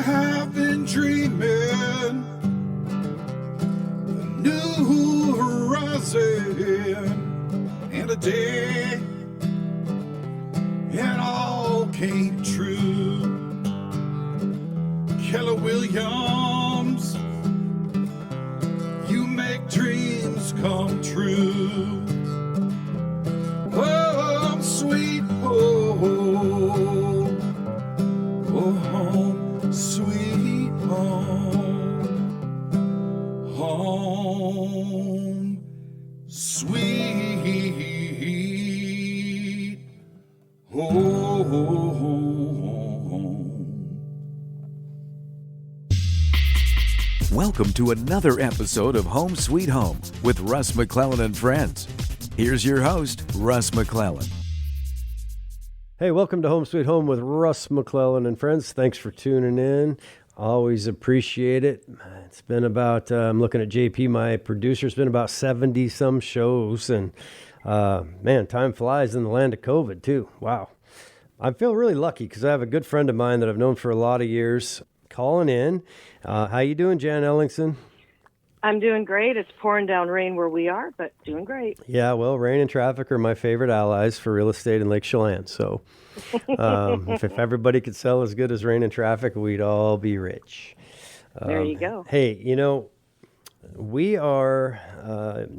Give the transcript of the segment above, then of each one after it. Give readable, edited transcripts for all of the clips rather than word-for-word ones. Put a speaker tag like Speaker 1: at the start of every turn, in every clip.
Speaker 1: have been dreaming a new horizon, and a day it all came true. Keller Williams, you make dreams come true. Home sweet home, oh home sweet home, home sweet home.
Speaker 2: Welcome to another episode of Home Sweet Home with Russ, McClellan and Friends. Here's your host, Russ McClellan.
Speaker 3: Hey, welcome to Home Sweet Home with Russ, McClellan and Friends. Thanks for tuning in. Always appreciate it. It's been about, I'm looking at JP, my producer, it's been about 70 some shows. And man, time flies in the land of COVID too. Wow. I feel really lucky because I have a good friend of mine that I've known for a lot of years calling in. How you doing, Jan Ellingson?
Speaker 4: I'm doing great. It's pouring down rain where we are, but doing great.
Speaker 3: Yeah, well, rain and traffic are my favorite allies for real estate in Lake Chelan. So if everybody could sell as good as rain and traffic, we'd all be rich.
Speaker 4: There you go.
Speaker 3: Hey, you know, we are,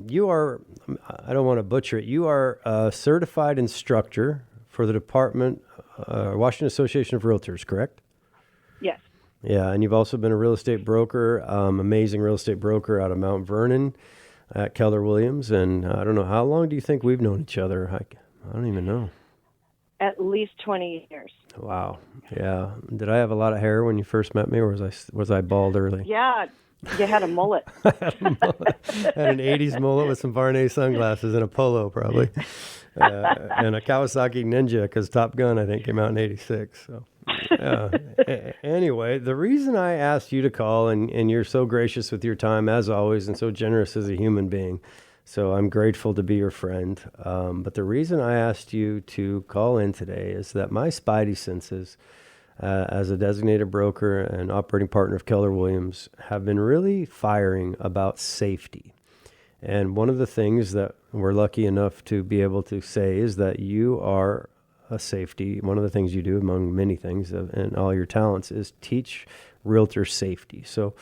Speaker 3: you are, I don't want to butcher it, you are a certified instructor for the Department, Washington Association of Realtors, correct?
Speaker 4: Yes.
Speaker 3: Yeah, and you've also been a real estate broker, amazing real estate broker out of Mount Vernon at Keller Williams. And I don't know, how long do you think we've known each other? I don't even know.
Speaker 4: At least 20 years.
Speaker 3: Wow. Yeah. Did I have a lot of hair when you first met me, or was I bald early?
Speaker 4: Yeah, you had a mullet.
Speaker 3: I had a mullet. Had an 80s mullet with some Varney sunglasses and a polo, probably. And a Kawasaki Ninja, because Top Gun, I think, came out in 86. So. Anyway, the reason I asked you to call, and you're so gracious with your time as always and so generous as a human being, so I'm grateful to be your friend. But the reason I asked you to call in today is that my spidey senses as a designated broker and operating partner of Keller Williams have been really firing about safety. And one of the things that we're lucky enough to be able to say is that you are a safety. One of the things you do, among many things, and all your talents, is teach realtors safety. So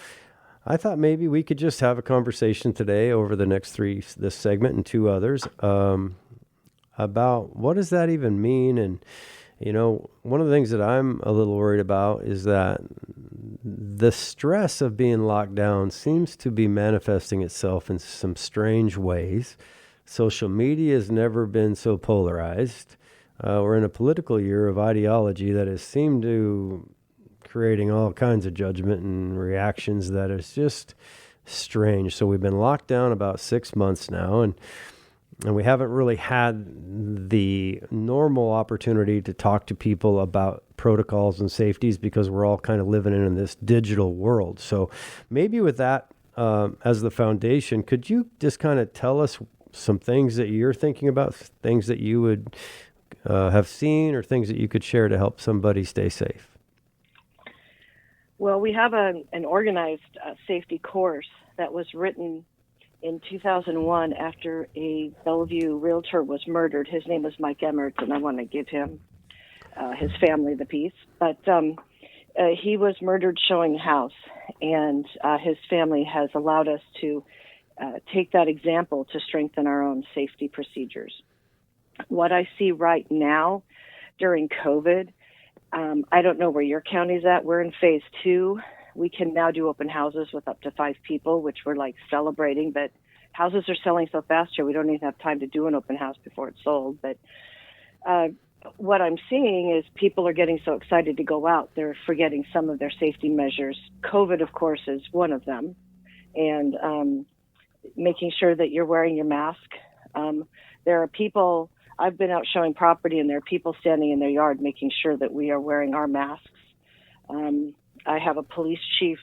Speaker 3: I thought maybe we could just have a conversation today over the next this segment and two others, about what does that even mean? And, you know, one of the things that I'm a little worried about is that the stress of being locked down seems to be manifesting itself in some strange ways. Social media has never been so polarized. We're in a political year of ideology that has seemed to creating all kinds of judgment and reactions that is just strange. So we've been locked down about 6 months now, and we haven't really had the normal opportunity to talk to people about protocols and safeties because we're all kind of living in this digital world. So maybe with that as the foundation, could you just kind of tell us some things that you're thinking about, things that you would have seen, or things that you could share to help somebody stay safe?
Speaker 4: Well, we have an organized safety course that was written in 2001 after a Bellevue realtor was murdered. His name was Mike Emmert, and I want to give him, his family, the peace. But he was murdered showing a house, and his family has allowed us to take that example to strengthen our own safety procedures. What I see right now during COVID, I don't know where your county's at. We're in phase 2. We can now do open houses with up to 5 people, which we're like celebrating, but houses are selling so fast here, we don't even have time to do an open house before it's sold. But what I'm seeing is people are getting so excited to go out, they're forgetting some of their safety measures. COVID, of course, is one of them. And making sure that you're wearing your mask. There are people, I've been out showing property, and there are people standing in their yard making sure that we are wearing our masks. I have a police chief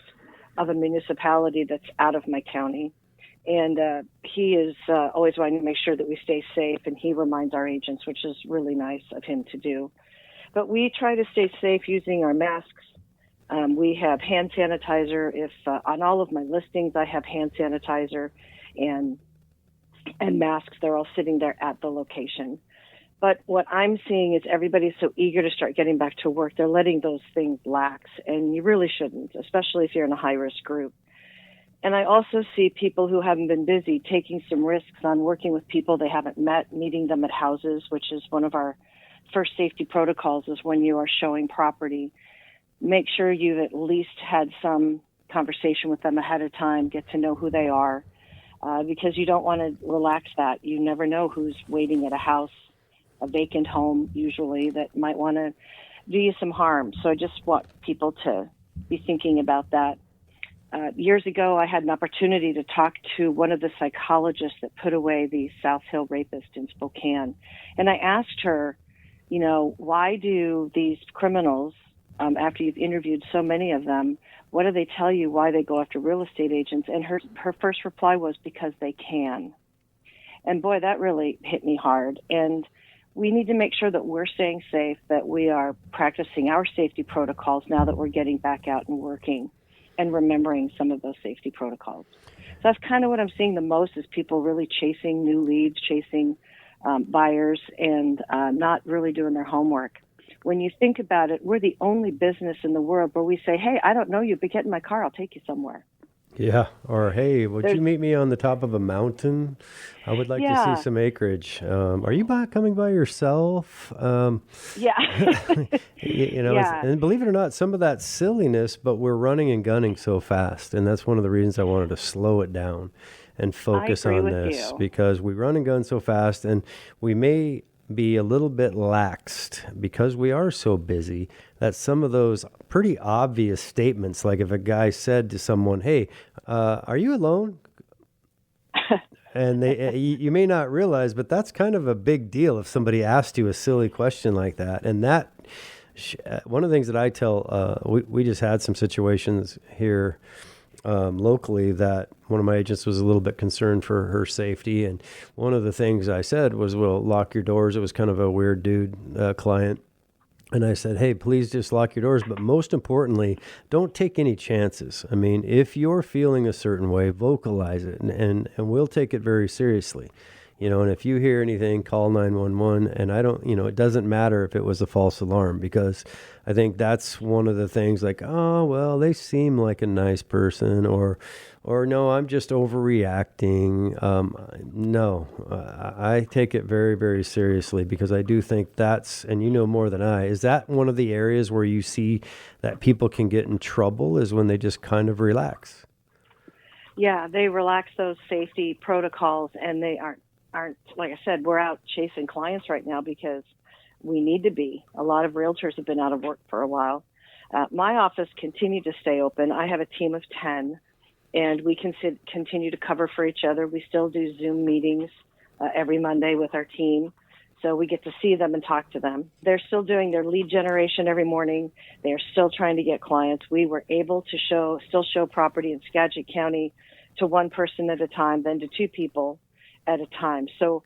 Speaker 4: of a municipality that's out of my county, and he is always wanting to make sure that we stay safe, and he reminds our agents, which is really nice of him to do. But we try to stay safe using our masks, We have hand sanitizer. If on all of my listings, I have hand sanitizer and masks. They're all sitting there at the location. But what I'm seeing is everybody's so eager to start getting back to work. They're letting those things lax, and you really shouldn't, especially if you're in a high-risk group. And I also see people who haven't been busy taking some risks on working with people they haven't met, meeting them at houses, which is one of our first safety protocols is when you are showing property. Make sure you've at least had some conversation with them ahead of time, get to know who they are, because you don't want to relax that. You never know who's waiting at a house, a vacant home usually, that might want to do you some harm. So I just want people to be thinking about that. Years ago, I had an opportunity to talk to one of the psychologists that put away the South Hill rapist in Spokane. And I asked her, why do these criminals, after you've interviewed so many of them, what do they tell you why they go after real estate agents? And her first reply was because they can. And boy, that really hit me hard. And we need to make sure that we're staying safe, that we are practicing our safety protocols now that we're getting back out and working and remembering some of those safety protocols. So that's kind of what I'm seeing the most is people really chasing new leads, chasing buyers, and not really doing their homework. When you think about it, we're the only business in the world where we say, hey, I don't know you, but get in my car, I'll take you somewhere.
Speaker 3: Yeah. Or, hey, would you meet me on the top of a mountain? I would like to see some acreage. Are you coming by yourself?
Speaker 4: Yeah.
Speaker 3: And believe it or not, some of that silliness, but we're running and gunning so fast. And that's one of the reasons I wanted to slow it down and focus on this because we run and gun so fast and we may be a little bit laxed because we are so busy that some of those pretty obvious statements, like if a guy said to someone, hey, are you alone? And you may not realize, but that's kind of a big deal if somebody asked you a silly question like that. And that, one of the things that I tell, we just had some situations here locally that one of my agents was a little bit concerned for her safety. And one of the things I said was, well, lock your doors. It was kind of a weird dude client. And I said, hey, please just lock your doors. But most importantly, don't take any chances. I mean, if you're feeling a certain way, vocalize it and we'll take it very seriously. And if you hear anything, call 911. And it doesn't matter if it was a false alarm because I think that's one of the things like, oh, well, they seem like a nice person or no, I'm just overreacting. No, I take it very, very seriously because I do think that's, and more than I, is that one of the areas where you see that people can get in trouble is when they just kind of relax?
Speaker 4: Yeah, they relax those safety protocols and they aren't, like I said, we're out chasing clients right now because we need to be. A lot of realtors have been out of work for a while. My office continued to stay open. I have a team of 10, and we can continue to cover for each other. We still do Zoom meetings every Monday with our team, so we get to see them and talk to them. They're still doing their lead generation every morning. They're still trying to get clients. We were able to still show property in Skagit County to one person at a time, then to two people at a time. So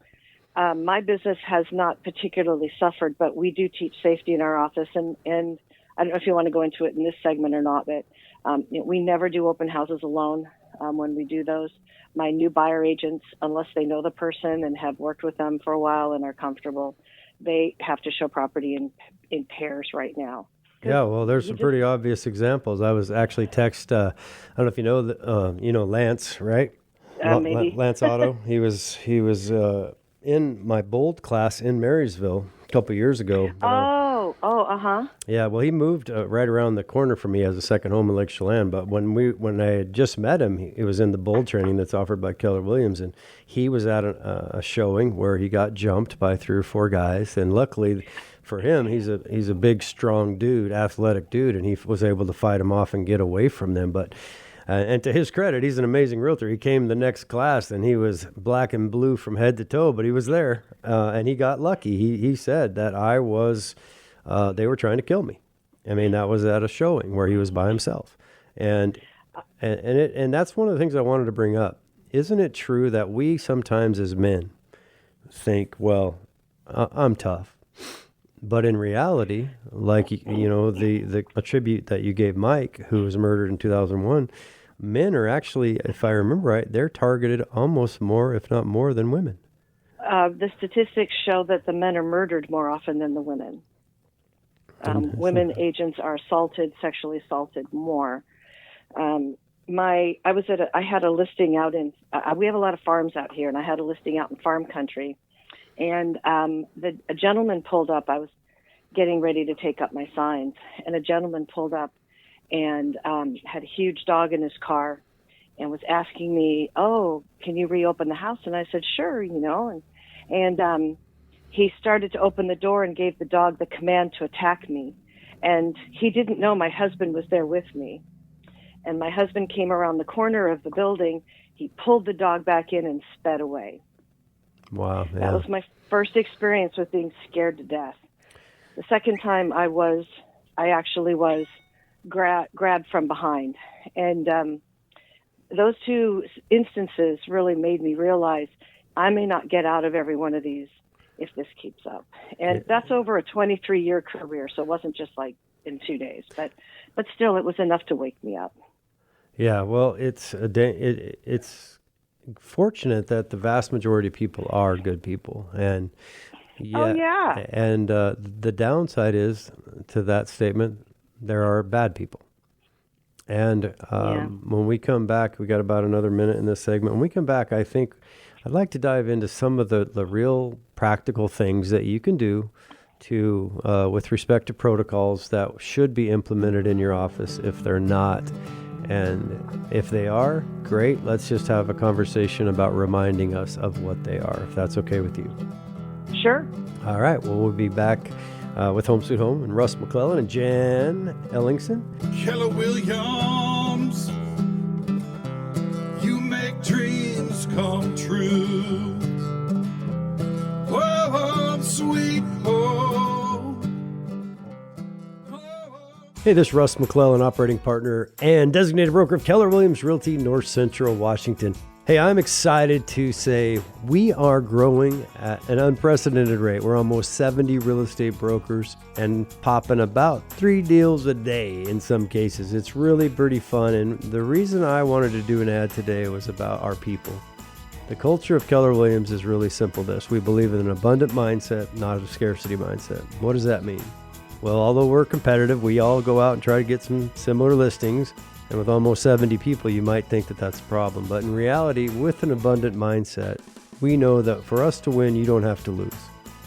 Speaker 4: my business has not particularly suffered, but we do teach safety in our office. And I don't know if you want to go into it in this segment or not, but we never do open houses alone when we do those. My new buyer agents, unless they know the person and have worked with them for a while and are comfortable, they have to show property in pairs right now.
Speaker 3: Yeah, well, there's some pretty obvious examples. I was actually I don't know if you know Lance, right?
Speaker 4: Maybe.
Speaker 3: Lance Otto. He was in my bold class in Marysville a couple of years ago. Yeah, well, he moved right around the corner from me as a second home in Lake Chelan. But when I had just met him, he was in the bold training that's offered by Keller Williams, and he was at a showing where he got jumped by 3 or 4 guys, and luckily for him, he's a big, strong dude, athletic dude, and he was able to fight him off and get away from them. But and to his credit, he's an amazing realtor. He came the next class, and he was black and blue from head to toe, but he was there, and he got lucky. He said that they were trying to kill me. I mean, that was at a showing where he was by himself, and that's one of the things I wanted to bring up. Isn't it true that we sometimes as men think, well, I'm tough. But in reality, like, the attribute that you gave Mike, who was murdered in 2001, men are actually, if I remember right, they're targeted almost more, if not more, than women.
Speaker 4: The statistics show that the men are murdered more often than the women. Women agents are sexually assaulted more. I had a listing out in, we have a lot of farms out here, and I had a listing out in farm country. And a gentleman pulled up. I was getting ready to take up my signs, and a gentleman pulled up and had a huge dog in his car and was asking me, "Oh, can you reopen the house?" And I said, "Sure," and he started to open the door and gave the dog the command to attack me. And he didn't know my husband was there with me. And my husband came around the corner of the building. He pulled the dog back in and sped away.
Speaker 3: Wow. Yeah.
Speaker 4: That was my first experience with being scared to death. The second time I actually was grabbed from behind. And those two instances really made me realize I may not get out of every one of these if this keeps up. And that's over a 23-year career, so it wasn't just like in 2 days. But still, it was enough to wake me up.
Speaker 3: Yeah, well, it's fortunate that the vast majority of people are good people, and the downside is to that statement, there are bad people. And when we come back, we got about another minute in this segment. When we come back, I think I'd like to dive into some of the real practical things that you can do with respect to protocols that should be implemented in your office if they're not. And if they are, great. Let's just have a conversation about reminding us of what they are, if that's okay with you.
Speaker 4: Sure.
Speaker 3: All right. Well, we'll be back with Home Sweet Home and Russ McClellan and Jan Ellingson.
Speaker 1: Keller Williams, you make dreams come true. Home Sweet Home.
Speaker 3: Hey, this is Russ McClellan, operating partner and designated broker of Keller Williams Realty, North Central Washington. Hey, I'm excited to say we are growing at an unprecedented rate. We're almost 70 real estate brokers and popping about 3 deals a day in some cases. It's really pretty fun. And the reason I wanted to do an ad today was about our people. The culture of Keller Williams is really simple this. We believe in an abundant mindset, not a scarcity mindset. What does that mean? Well, although we're competitive, we all go out and try to get some similar listings. And with almost 70 people, you might think that that's a problem. But in reality, with an abundant mindset, we know that for us to win, you don't have to lose.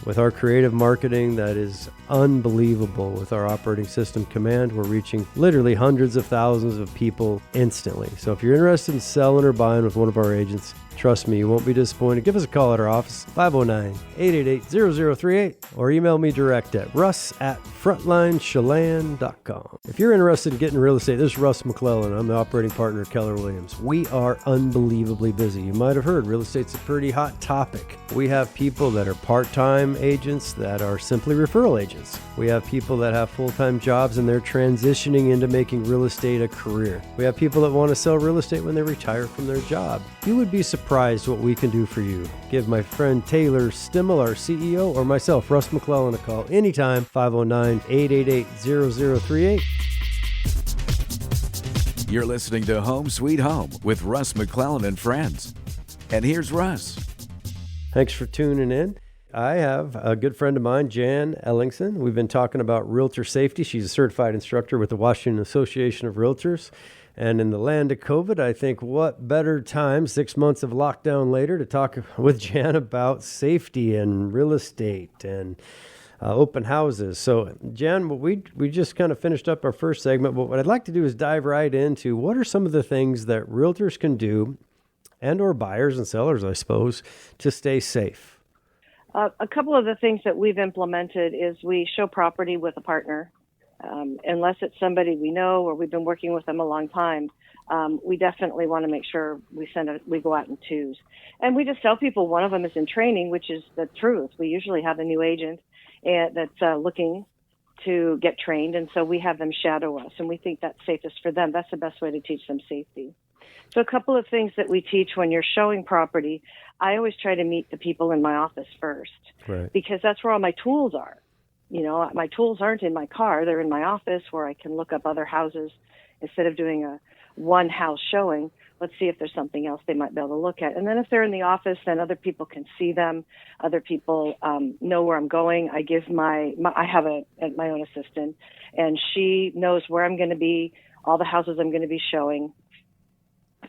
Speaker 3: With our creative marketing that is unbelievable, with our operating system Command, we're reaching literally hundreds of thousands of people instantly. So if you're interested in selling or buying with one of our agents, trust me, you won't be disappointed. Give us a call at our office, 509-888-0038, or email me direct at russ@frontlinechelan.com. If you're interested in getting real estate, this is Russ McClellan. I'm the operating partner at Keller Williams. We are unbelievably busy. You might have heard real estate's a pretty hot topic. We have people that are part-time agents that are simply referral agents. We have people that have full-time jobs and they're transitioning into making real estate a career. We have people that want to sell real estate when they retire from their job. You would be surprised what we can do for you. Give my friend Taylor Stimmel, our CEO, or myself, Russ McClellan, a call anytime, 509-888-0038.
Speaker 2: You're listening to Home Sweet Home with Russ McClellan and friends. And here's Russ.
Speaker 3: Thanks for tuning in. I have a good friend of mine, Jan Ellingson. We've been talking about realtor safety. She's a certified instructor with the Washington Association of Realtors. And in the land of COVID, I think what better time, 6 months of lockdown later, to talk with Jan about safety and real estate and open houses. So, Jan, we just kind of finished up our first segment, but what I'd like to do is dive right into what are some of the things that realtors can do, and or buyers and sellers, I suppose, to stay safe.
Speaker 4: A couple of the things that we've implemented is we show property with a partner. Unless it's somebody we know or we've been working with them a long time, we definitely want to make sure we go out in twos. And we just tell people one of them is in training, which is the truth. We usually have a new agent that's looking to get trained, and so we have them shadow us, and we think that's safest for them. That's the best way to teach them safety. So a couple of things that we teach when you're showing property, I always try to meet the people in my office first,
Speaker 3: right,
Speaker 4: because that's where all my tools are. My tools aren't in my car. They're in my office where I can look up other houses instead of doing a one house showing. Let's see if there's something else they might be able to look at. And then if they're in the office, then other people can see them. Other people know where I'm going. I give I have my own assistant, and she knows where I'm going to be, all the houses I'm going to be showing.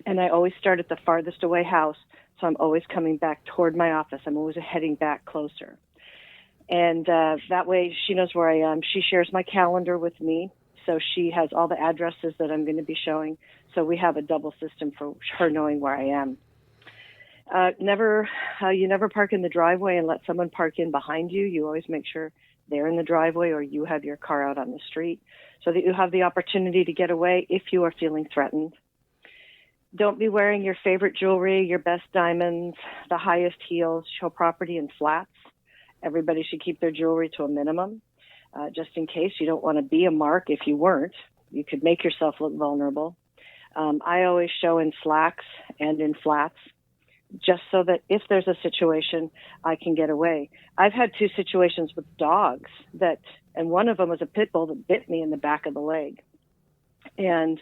Speaker 4: And I always start at the farthest away house, so I'm always coming back toward my office. I'm always heading back closer. And that way she knows where I am. She shares my calendar with me, so she has all the addresses that I'm going to be showing. So we have a double system for her knowing where I am. You never park in the driveway and let someone park in behind you. You always make sure they're in the driveway or you have your car out on the street so that you have the opportunity to get away if you are feeling threatened. Don't be wearing your favorite jewelry, your best diamonds, the highest heels, show property in flats. Everybody should keep their jewelry to a minimum, just in case you don't want to be a mark if you weren't. You could make yourself look vulnerable. I always show in slacks and in flats, just so that if there's a situation, I can get away. I've had 2 situations with dogs and one of them was a pit bull that bit me in the back of the leg. And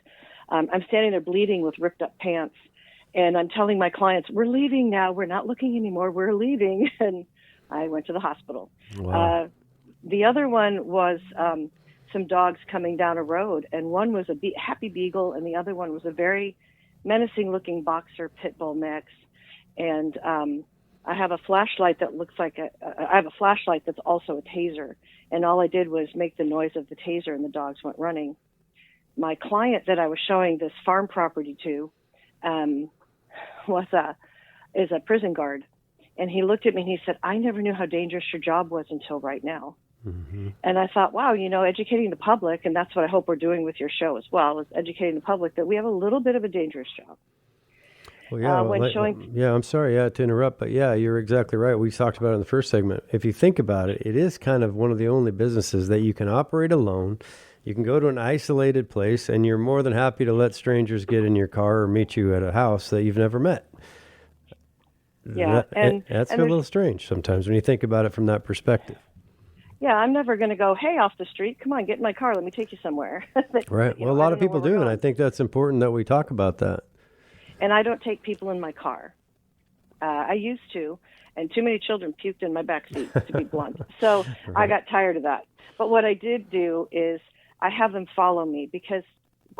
Speaker 4: I'm standing there bleeding with ripped up pants. And I'm telling my clients, we're leaving now. We're not looking anymore. We're leaving. And I went to the hospital.
Speaker 3: Wow.
Speaker 4: The other one was some dogs coming down a road, and one was a happy beagle, and the other one was a very menacing-looking boxer pit bull mix. And I have a flashlight that looks like I have a flashlight that's also a taser, and all I did was make the noise of the taser, and the dogs went running. My client that I was showing this farm property to is a prison guard. And he looked at me and he said, I never knew how dangerous your job was until right now. Mm-hmm. And I thought, wow, educating the public, and that's what I hope we're doing with your show as well, is educating the public that we have a little bit of a dangerous job.
Speaker 3: Well, yeah, I'm sorry to interrupt, but yeah, you're exactly right. We talked about it in the first segment. If you think about it, it is kind of one of the only businesses that you can operate alone. You can go to an isolated place, and you're more than happy to let strangers get in your car or meet you at a house that you've never met.
Speaker 4: Yeah,
Speaker 3: that's a little strange sometimes when you think about it from that perspective.
Speaker 4: Yeah, I'm never going to go, hey, off the street, come on, get in my car, let me take you somewhere.
Speaker 3: Right. Well, a lot of people do, and I think that's important that we talk about that.
Speaker 4: And I don't take people in my car. I used to, and too many children puked in my backseat, to be blunt. So right. I got tired of that. But what I did do is I have them follow me because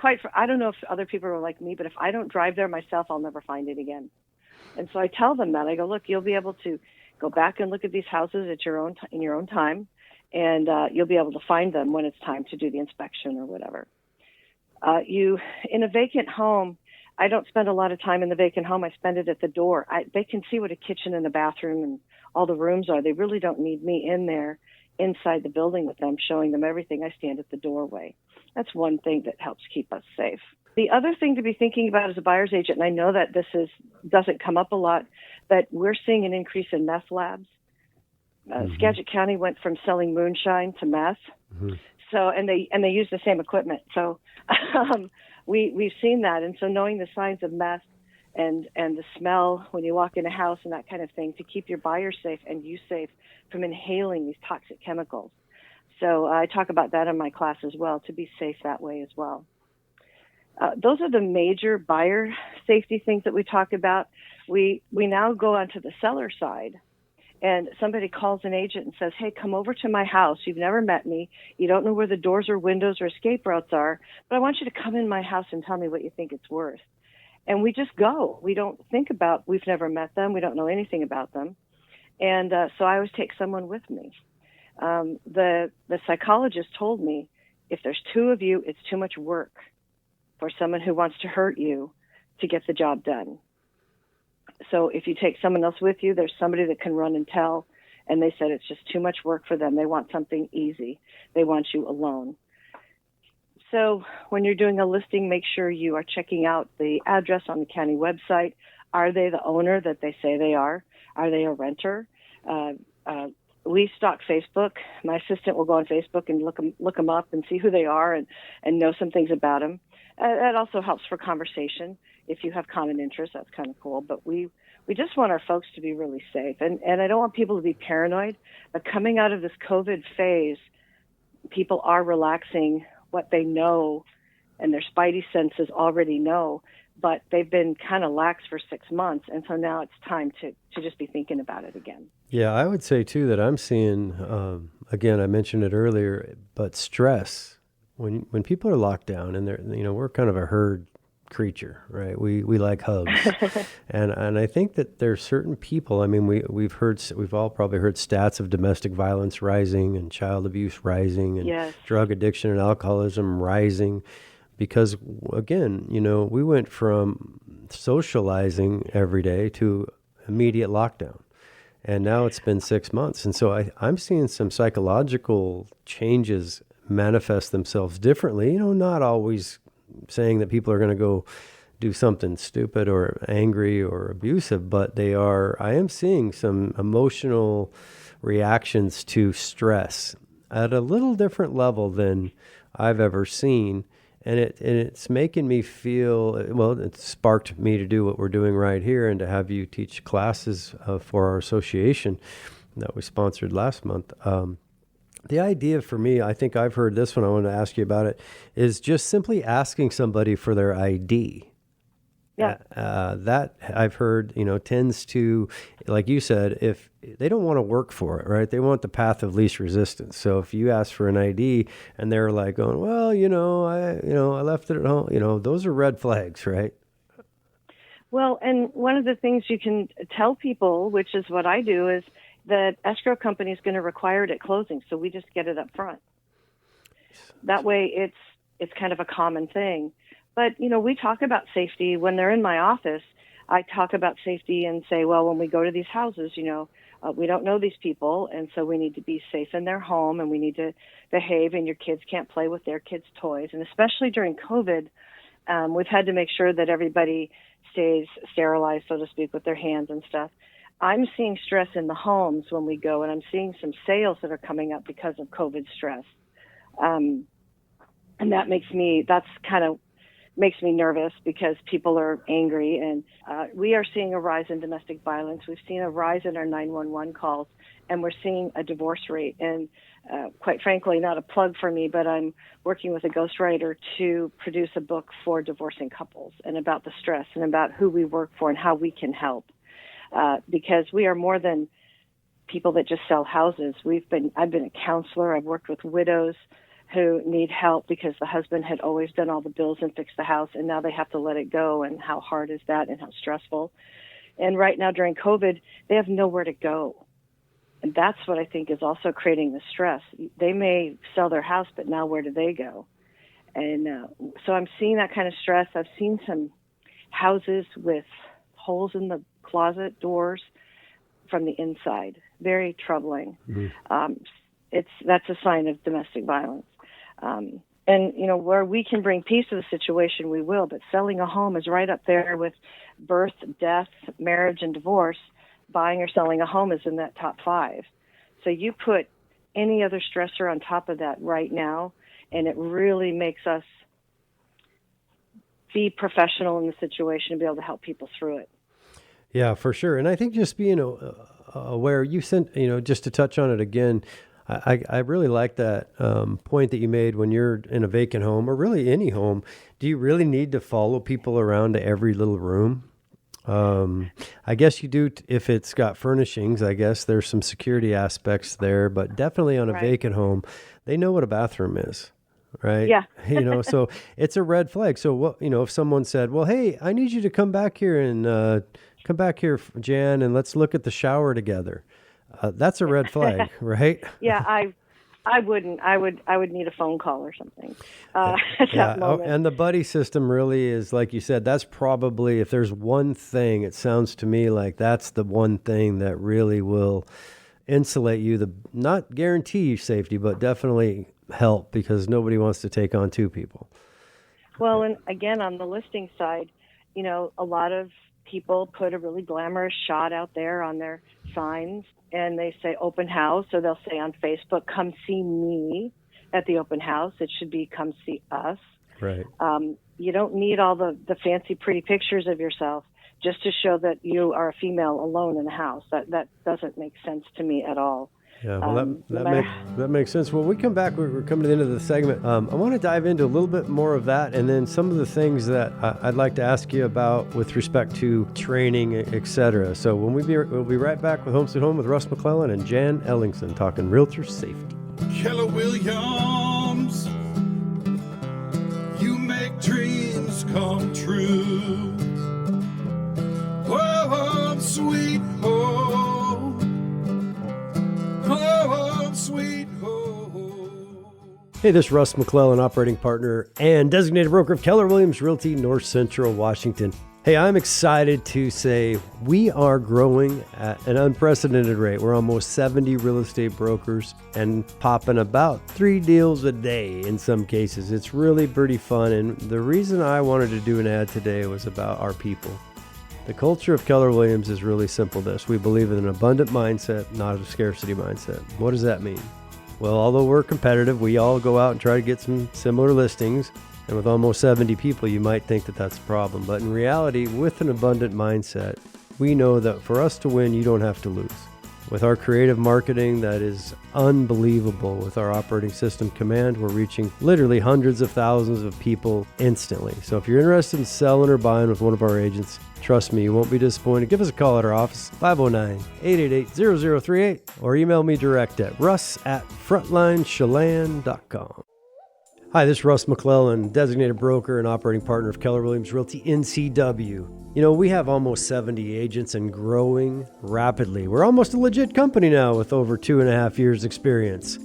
Speaker 4: I don't know if other people are like me, but if I don't drive there myself, I'll never find it again. And so I tell them that. I go, look, you'll be able to go back and look at these houses at in your own time, and you'll be able to find them when it's time to do the inspection or whatever. In a vacant home, I don't spend a lot of time in the vacant home. I spend it at the door. They can see what a kitchen and a bathroom and all the rooms are. They really don't need me in there inside the building with them, showing them everything. I stand at the doorway. That's one thing that helps keep us safe. The other thing to be thinking about as a buyer's agent, and I know that this doesn't come up a lot, but we're seeing an increase in meth labs. Skagit County went from selling moonshine to meth. Mm-hmm. So, and they use the same equipment. So, we've seen that. And so knowing the signs of meth and the smell when you walk in a house and that kind of thing to keep your buyers safe and you safe from inhaling these toxic chemicals. So I talk about that in my class as well, to be safe that way as well. Those are the major buyer safety things that we talk about. We now go onto the seller side, and somebody calls an agent and says, hey, come over to my house. You've never met me. You don't know where the doors or windows or escape routes are, but I want you to come in my house and tell me what you think it's worth. And we just go. We don't think about, we've never met them. We don't know anything about them. And so I always take someone with me. The psychologist told me, if there's 2 of you, it's too much work for someone who wants to hurt you to get the job done. So if you take someone else with you, there's somebody that can run and tell, and they said it's just too much work for them. They want something easy. They want you alone. So when you're doing a listing, make sure you are checking out the address on the county website. Are they the owner that they say they are? Are they a renter? We stock Facebook. My assistant will go on Facebook and look them up and see who they are and know some things about them. That also helps for conversation. If you have common interests, that's kind of cool. But we we just want our folks to be really safe. And I don't want people to be paranoid, but coming out of this COVID phase, people are relaxing what they know and their spidey senses already know, but they've been kind of lax for 6 months. And so now it's time to just be thinking about it again.
Speaker 3: Yeah, I would say too that I'm seeing, again, I mentioned it earlier, but stress, when people are locked down and they're, we're kind of a herd creature, right? We like hugs. and I think that there's certain people, I mean, we've all probably heard stats of domestic violence rising and child abuse rising and
Speaker 4: Yes.
Speaker 3: drug addiction and alcoholism rising. Because again, we went from socializing every day to immediate lockdown. And now it's been 6 months. And so I'm seeing some psychological changes manifest themselves differently. Not always saying that people are going to go do something stupid or angry or abusive, but I am seeing some emotional reactions to stress at a little different level than I've ever seen. And it's making me feel, well, it sparked me to do what we're doing right here and to have you teach classes for our association that we sponsored last month. The idea for me, I think I've heard this one, I wanted to ask you about it, is just simply asking somebody for their ID.
Speaker 4: Yeah.
Speaker 3: That I've heard, tends to, like you said, if they don't want to work for it, right? They want the path of least resistance. So if you ask for an ID and they're like going, well, I left it at home, those are red flags, right?
Speaker 4: Well, and one of the things you can tell people, which is what I do, is that escrow company is going to require it at closing. So we just get it up front. That way it's kind of a common thing. But, we talk about safety. When they're in my office, I talk about safety and say, well, when we go to these houses, we don't know these people, and so we need to be safe in their home, and we need to behave, and your kids can't play with their kids' toys. And especially during COVID, we've had to make sure that everybody stays sterilized, so to speak, with their hands and stuff. I'm seeing stress in the homes when we go, and I'm seeing some sales that are coming up because of COVID stress. And that makes me nervous because people are angry, and we are seeing a rise in domestic violence. We've seen a rise in our 911 calls, and we're seeing a divorce rate. And quite frankly, not a plug for me, but I'm working with a ghostwriter to produce a book for divorcing couples and about the stress and about who we work for and how we can help. Because we are more than people that just sell houses. I've been a counselor. I've worked with widows who need help because the husband had always done all the bills and fixed the house, and now they have to let it go, and how hard is that and how stressful. And right now during COVID, they have nowhere to go. And that's what I think is also creating the stress. They may sell their house, but now where do they go? And so I'm seeing that kind of stress. I've seen some houses with holes in the closet doors from the inside. Very troubling. Mm-hmm. That's a sign of domestic violence. And, where we can bring peace to the situation, we will. But selling a home is right up there with birth, death, marriage, and divorce. Buying or selling a home is in that top 5. So you put any other stressor on top of that right now, and it really makes us be professional in the situation and be able to help people through it.
Speaker 3: Yeah, for sure. And I think just being aware, you sent, just to touch on it again, I really like that point that you made when you're in a vacant home or really any home. Do you really need to follow people around to every little room? I guess you do if it's got furnishings. I guess there's some security aspects there, but definitely on a vacant home, they know what a bathroom is. Right.
Speaker 4: Yeah.
Speaker 3: So it's a red flag. So what, if someone said, well, hey, I need you to come back here, Jan, and let's look at the shower together. That's a red flag, right?
Speaker 4: Yeah, I wouldn't. I would need a phone call or something at that moment.
Speaker 3: And the buddy system really is, like you said, that's probably, if there's one thing, it sounds to me like that's the one thing that really will insulate you, not guarantee you safety, but definitely help, because nobody wants to take on 2 people.
Speaker 4: Well, and again, on the listing side, a lot of people put a really glamorous shot out there on their signs, and they say open house, or they'll say on Facebook, come see me at the open house. It should be come see us.
Speaker 3: Right.
Speaker 4: You don't need all the fancy, pretty pictures of yourself. just to show that you are a female alone in the house. That doesn't make sense to me at all.
Speaker 3: Yeah, well, that makes sense. When we come back, we're coming to the end of the segment. I want to dive into a little bit more of that, and then some of the things that I'd like to ask you about with respect to training, etc. So we'll be right back with Home Sweet Home with Russ McClellan and Jan Ellingson talking realtor safety.
Speaker 1: Keller Williams, you make dreams come true. Home sweet home, home sweet home.
Speaker 3: Hey, this is Russ McClellan, operating partner and designated broker of Keller Williams Realty, North Central Washington. Hey, I'm excited to say we are growing at an unprecedented rate. We're almost 70 real estate brokers and popping about 3 deals a day in some cases. It's really pretty fun. And the reason I wanted to do an ad today was about our people. The culture of Keller Williams is really simple this. We believe in an abundant mindset, not a scarcity mindset. What does that mean? Well, although we're competitive, we all go out and try to get some similar listings. And with almost 70 people, you might think that that's a problem. But in reality, with an abundant mindset, we know that for us to win, you don't have to lose. With our creative marketing that is unbelievable, with our operating system Command, we're reaching literally hundreds of thousands of people instantly. So if you're interested in selling or buying with one of our agents, trust me, you won't be disappointed. Give us a call at our office, 509-888-0038, or email me direct at russ@frontlinechelan.com. Hi, this is Russ McClellan, designated broker and operating partner of Keller Williams Realty NCW. You know, we have almost 70 agents and growing rapidly. We're almost a legit company now with over 2.5 years experience.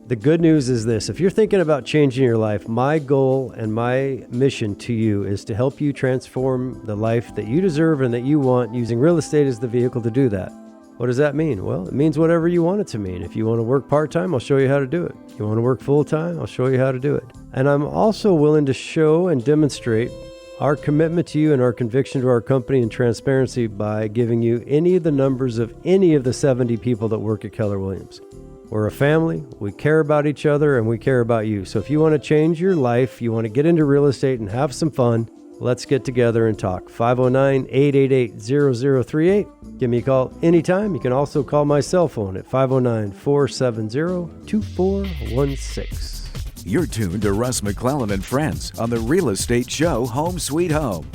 Speaker 3: The good news is this: if you're thinking about changing your life, my goal and my mission to you is to help you transform the life that you deserve and that you want, using real estate as the vehicle to do that. What does that mean? Well, it means whatever you want it to mean. If you want to work part-time, I'll show you how to do it. If you want to work full-time, I'll show you how to do it. And I'm also willing to show and demonstrate our commitment to you and our conviction to our company and transparency by giving you any of the numbers of any of the 70 people that work at Keller Williams. We're a family, we care about each other, and we care about you. So if you want to change your life, you want to get into real estate and have some fun, let's get together and talk. 509-888-0038. Give me a call anytime. You can also call my cell phone at 509-470-2416.
Speaker 2: You're tuned to Russ McClellan and Friends on the Real Estate Show Home Sweet Home.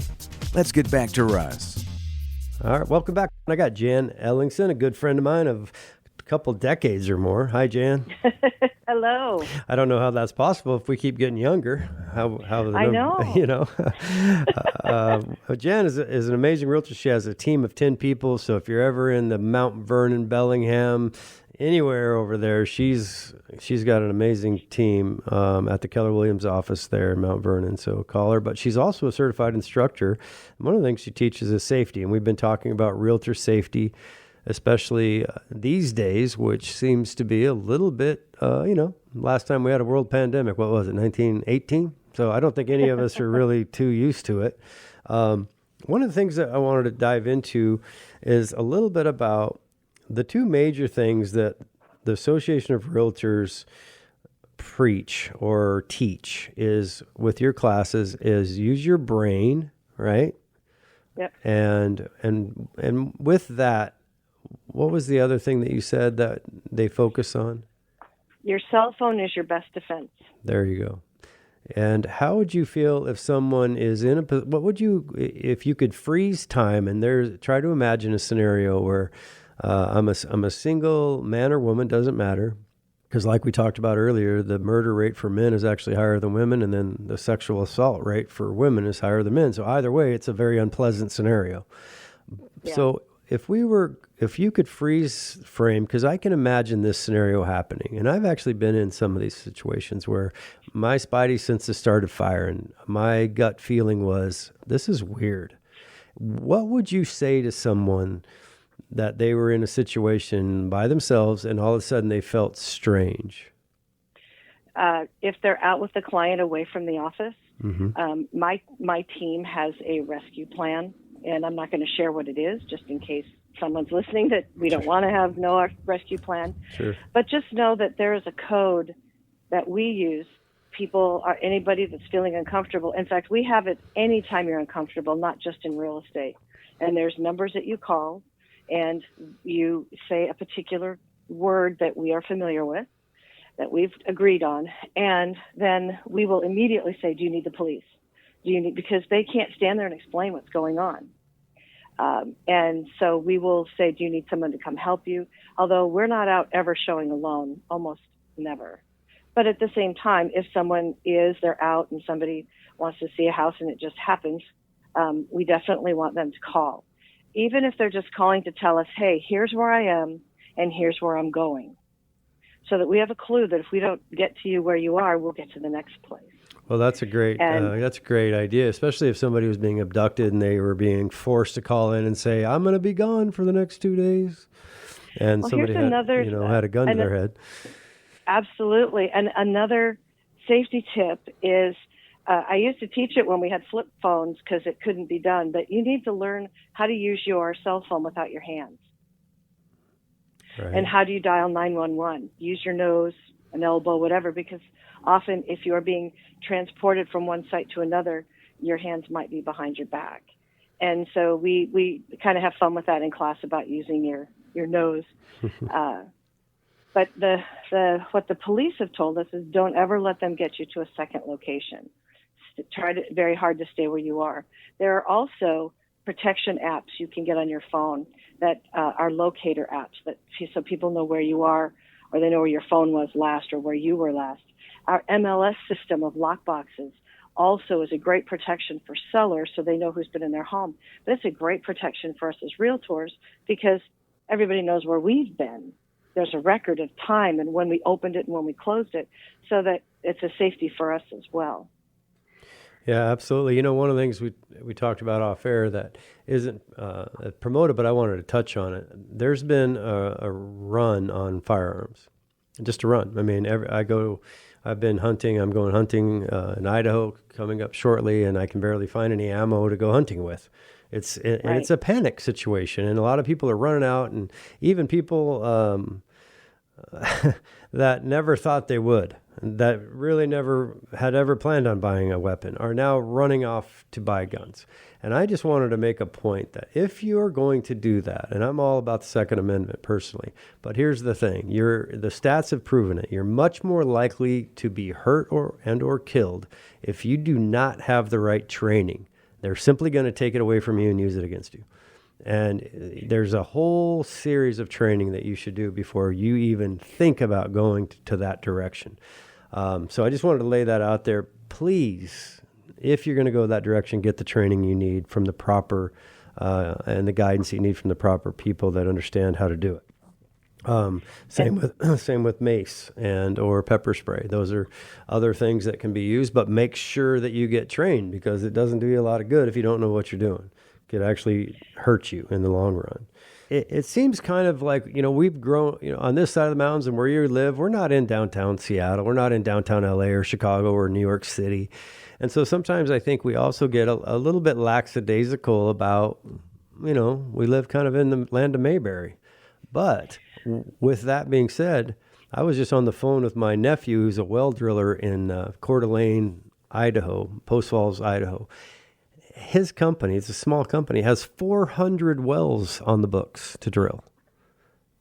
Speaker 2: Let's get back to Russ.
Speaker 3: All right, welcome back. I got Jan Ellingson, a good friend of mine of a couple decades or more. Hi, Jan.
Speaker 4: Hello.
Speaker 3: I don't know how that's possible if we keep getting younger.
Speaker 4: I know.
Speaker 3: You know. Jan is an amazing realtor. She has a team of 10 people. So if you're ever in the Mount Vernon, Bellingham, anywhere over there, she's got an amazing team at the Keller Williams office there in Mount Vernon. So call her. But she's also a certified instructor. One of the things she teaches is safety. And we've been talking about realtor safety, especially these days, which seems to be a little bit, last time we had a world pandemic, what was it, 1918? So I don't think any of us are really too used to it. One of the things that I wanted to dive into is a little bit about the two major things that the Association of Realtors preach or teach is with your classes is use your brain, right?
Speaker 4: Yep.
Speaker 3: And with that, what was the other thing that you said that they focus on?
Speaker 4: Your cell phone is your best defense.
Speaker 3: There you go. And how would you feel if someone is in if you could freeze time and try to imagine a scenario where I'm a single man or woman, doesn't matter. Because like we talked about earlier, the murder rate for men is actually higher than women, and then the sexual assault rate for women is higher than men. So either way, it's a very unpleasant scenario. Yeah. So if you could freeze frame, because I can imagine this scenario happening, and I've actually been in some of these situations where my spidey senses started firing. My gut feeling was, this is weird. What would you say to someone that they were in a situation by themselves and all of a sudden they felt strange?
Speaker 4: If they're out with the client away from the office,
Speaker 3: Mm-hmm.
Speaker 4: My team has a rescue plan, and I'm not going to share what it is just in case someone's listening that we don't want to have no rescue plan.
Speaker 3: Sure.
Speaker 4: But just know that there is a code that we use. Anybody that's feeling uncomfortable. In fact, we have it anytime you're uncomfortable, not just in real estate. And there's numbers that you call, and you say a particular word that we are familiar with, that we've agreed on, and then we will immediately say, do you need the police? Because they can't stand there and explain what's going on. And so we will say, do you need someone to come help you? Although we're not out ever showing alone, almost never. But at the same time, if they're out and somebody wants to see a house and it just happens, we definitely want them to call. Even if they're just calling to tell us, hey, here's where I am and here's where I'm going. So that we have a clue that if we don't get to you where you are, we'll get to the next place.
Speaker 3: Well, that's a great idea, especially if somebody was being abducted and they were being forced to call in and say, I'm going to be gone for the next 2 days. And somebody had a gun to their head.
Speaker 4: Absolutely. And another safety tip is, I used to teach it when we had flip phones because it couldn't be done, but you need to learn how to use your cell phone without your hands. Right. And how do you dial 911? Use your nose, an elbow, whatever, because often if you're being transported from one site to another, your hands might be behind your back. And so we kind of have fun with that in class about using your nose. But what the police have told us is don't ever let them get you to a second location. Very hard to stay where you are. There are also protection apps you can get on your phone that are locator apps so people know where you are, or they know where your phone was last or where you were last. Our MLS system of lockboxes also is a great protection for sellers so they know who's been in their home. But it's a great protection for us as realtors because everybody knows where we've been. There's a record of time and when we opened it and when we closed it, so that it's a safety for us as well.
Speaker 3: Yeah, absolutely. One of the things we talked about off air that isn't promoted, but I wanted to touch on it. There's been a run on firearms, just a run. I mean, I've been hunting. I'm going hunting in Idaho coming up shortly, and I can barely find any ammo to go hunting with. And it's a panic situation, and a lot of people are running out, and even people that never thought they would, that really never had ever planned on buying a weapon, are now running off to buy guns. And I just wanted to make a point that if you're going to do that, and I'm all about the Second Amendment personally, but here's the thing, the stats have proven it. You're much more likely to be hurt or killed if you do not have the right training. They're simply going to take it away from you and use it against you. And there's a whole series of training that you should do before you even think about going to that direction. So I just wanted to lay that out there. Please, if you're going to go that direction, get the training you need from the proper and the guidance you need from the proper people that understand how to do it. Same with mace or pepper spray. Those are other things that can be used, but make sure that you get trained because it doesn't do you a lot of good if you don't know what you're doing. It could actually hurt you in the long run. It seems kind of like, we've grown, on this side of the mountains and where you live, we're not in downtown Seattle. We're not in downtown LA or Chicago or New York City. And so sometimes I think we also get a little bit lackadaisical about, we live kind of in the land of Mayberry. But with that being said, I was just on the phone with my nephew, who's a well driller in Coeur d'Alene, Idaho, Post Falls, Idaho. His company, it's a small company, has 400 wells on the books to drill.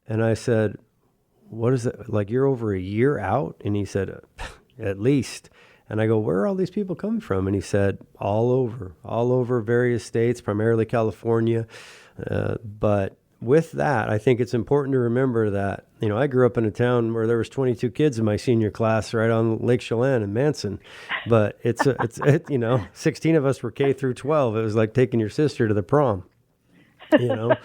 Speaker 3: And I said, what is it? Like, you're over a year out? And he said, at least. And I go, where are all these people coming from? And he said, all over various states, primarily California. But with that, I think it's important to remember that, I grew up in a town where there was 22 kids in my senior class right on Lake Chelan in Manson. But it's 16 of us were K through 12. It was like taking your sister to the prom. It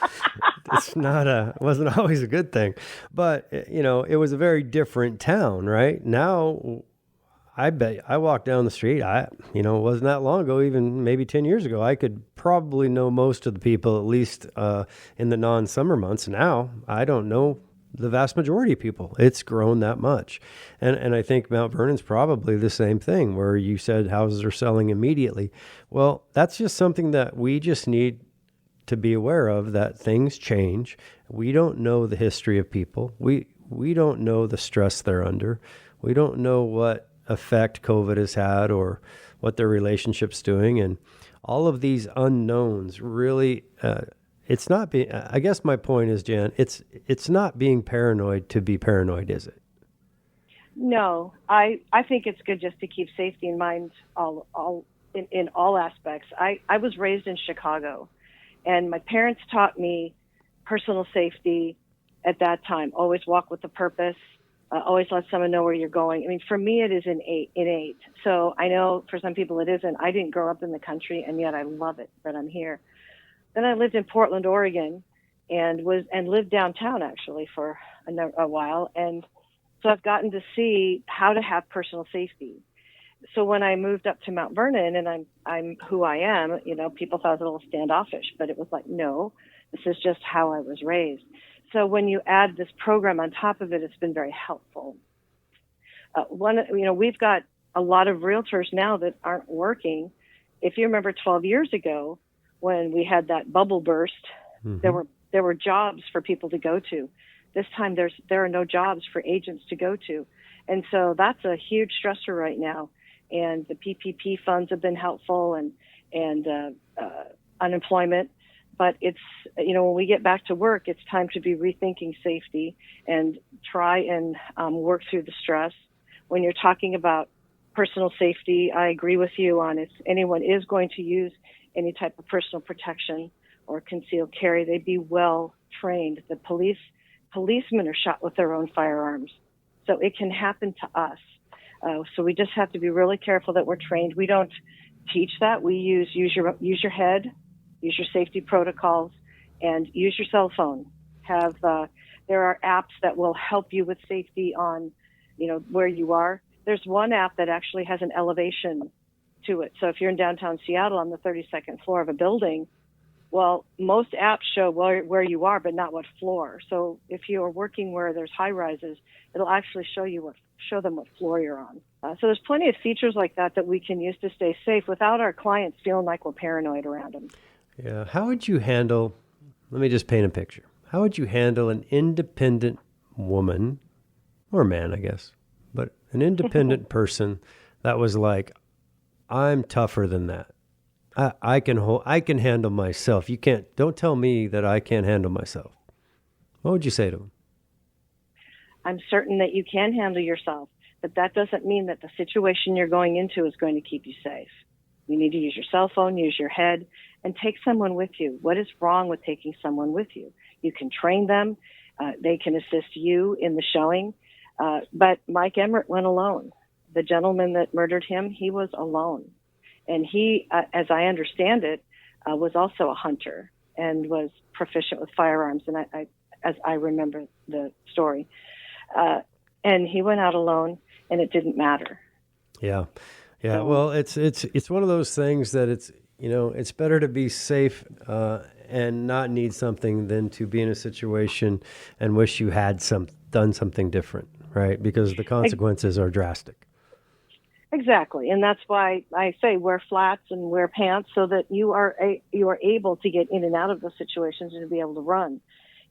Speaker 3: wasn't always a good thing. But, it was a very different town, right? Now, I bet I walked down the street. It wasn't that long ago, even maybe 10 years ago, I could probably know most of the people, at least in the non-summer months. Now, I don't know the vast majority of people. It's grown that much. And I think Mount Vernon's probably the same thing, where you said houses are selling immediately. Well, that's just something that we just need to be aware of, that things change. We don't know the history of people. We don't know the stress they're under. We don't know what effect COVID has had or what their relationship's doing. And all of these unknowns really, it's not being, I guess my point is, Jan, it's not being paranoid to be paranoid, is it?
Speaker 4: No, I think it's good just to keep safety in mind in all aspects. I was raised in Chicago, and my parents taught me personal safety at that time. Always walk with a purpose. Always let someone know where you're going. I mean, for me, it is innate. So I know for some people it isn't. I didn't grow up in the country, and yet I love it that I'm here. Then I lived in Portland, Oregon, and lived downtown actually for a while. And so I've gotten to see how to have personal safety. So when I moved up to Mount Vernon, and I'm who I am, people thought I was a little standoffish, but it was like, no, this is just how I was raised. So when you add this program on top of it, it's been very helpful. We've got a lot of realtors now that aren't working. If you remember 12 years ago, when we had that bubble burst, there were jobs for people to go to. This time there are no jobs for agents to go to. And so that's a huge stressor right now. And the PPP funds have been helpful and unemployment. But it's, when we get back to work, it's time to be rethinking safety and try and work through the stress. When you're talking about personal safety, I agree with you on if anyone is going to use any type of personal protection or concealed carry, they be well trained. The policemen are shot with their own firearms. So it can happen to us. So we just have to be really careful that we're trained. We don't teach that. We use your head, use your safety protocols, and use your cell phone. There are apps that will help you with safety on, where you are. There's one app that actually has an elevation to it. So if you're in downtown Seattle on the 32nd floor of a building, well, most apps show where you are, but not what floor. So if you're working where there's high rises, it'll actually show them what floor you're on. So there's plenty of features like that we can use to stay safe without our clients feeling like we're paranoid around them.
Speaker 3: Yeah. How would you handle, let me just paint a picture. How would you handle an independent woman, or man, I guess, but an independent person that was like, I'm tougher than that. I can handle myself. Don't tell me that I can't handle myself. What would you say to them?
Speaker 4: I'm certain that you can handle yourself, but that doesn't mean that the situation you're going into is going to keep you safe. You need to use your cell phone, use your head, and take someone with you. What is wrong with taking someone with you? You can train them. They can assist you in the showing. But Mike Emmert went alone. The gentleman that murdered him, he was alone. And he, as I understand it, was also a hunter and was proficient with firearms. And as I remember the story, and he went out alone, and it didn't matter.
Speaker 3: Yeah. Well, it's one of those things that it's better to be safe and not need something than to be in a situation and wish you had done something different, right? Because the consequences are drastic.
Speaker 4: Exactly, and that's why I say wear flats and wear pants so that you are able to get in and out of those situations and to be able to run.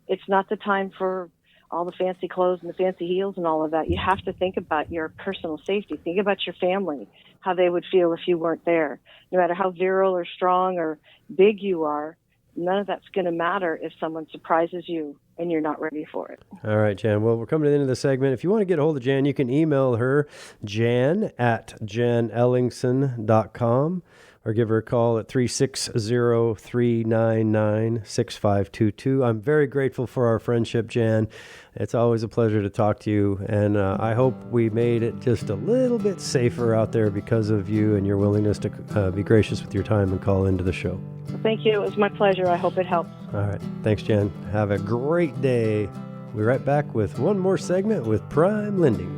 Speaker 4: It's not the time for all the fancy clothes and the fancy heels and all of that. You have to think about your personal safety. Think about your family, how they would feel if you weren't there. No matter how virile or strong or big you are, none of that's going to matter if someone surprises you and you're not ready for it.
Speaker 3: All right, Jan. Well, we're coming to the end of the segment. If you want to get a hold of Jan, you can email her, jan@janellingson.com, or give her a call at 360-399-6522. I'm very grateful for our friendship, Jan. It's always a pleasure to talk to you, and I hope we made it just a little bit safer out there because of you and your willingness to be gracious with your time and call into the show.
Speaker 4: Thank you. It was my pleasure. I hope it helps.
Speaker 3: All right. Thanks, Jan. Have a great day. We'll be right back with one more segment with Prime Lending.